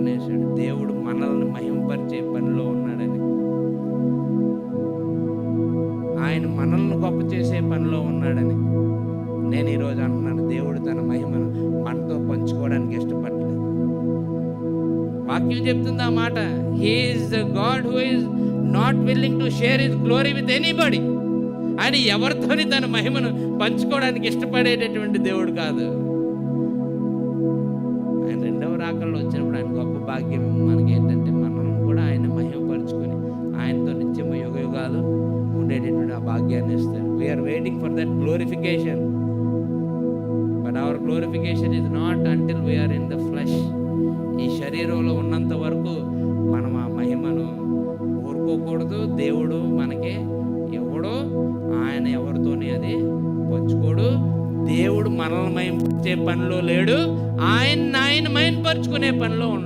వేశాడు, దేవుడు మనల్ని మహిమపరిచే పనిలో ఉన్నాడని. ఆయన మనల్ని గొప్ప చేసే పనిలో ఉన్నాడని. నేను ఈరోజు అంటున్నాను, దేవుడు తన మహిమను మనతో పంచుకోవడానికి ఇష్టపడలేదు. వాక్యం చెప్తుంది ఆ మాట. He is the God who is not willing to share his glory with anybody. ఆయన ఎవరితోని తన మహిమను పంచుకోవడానికి ఇష్టపడేటటువంటి దేవుడు కాదు. ఆయన రెండవ రాకల్లో వచ్చినప్పుడు ఆయన గొప్ప భాగ్యం మనకేంటంటే, మనల్ని కూడా ఆయన మహిమపరుచుకొని ఆయనతో నిత్యము యుగ యుగాలు ఉండేటటువంటి ఆ భాగ్యాన్ని ఇస్తాడు. We are waiting for that glorification, but our glorification is not until we are in the flesh. ఈ శరీరంలో ఉన్నంత వరకు మనం ఆ మహిమను కోరుకోకూడదు. దేవుడు మనకి ఎవడో, ఆయన ఎవరితోని అది పంచుకోడు. దేవుడు మనల్ని మహిమపరిచే పనిలో లేడు, ఆయన మహిమపరుచుకునే పనిలో ఉన్నాడు.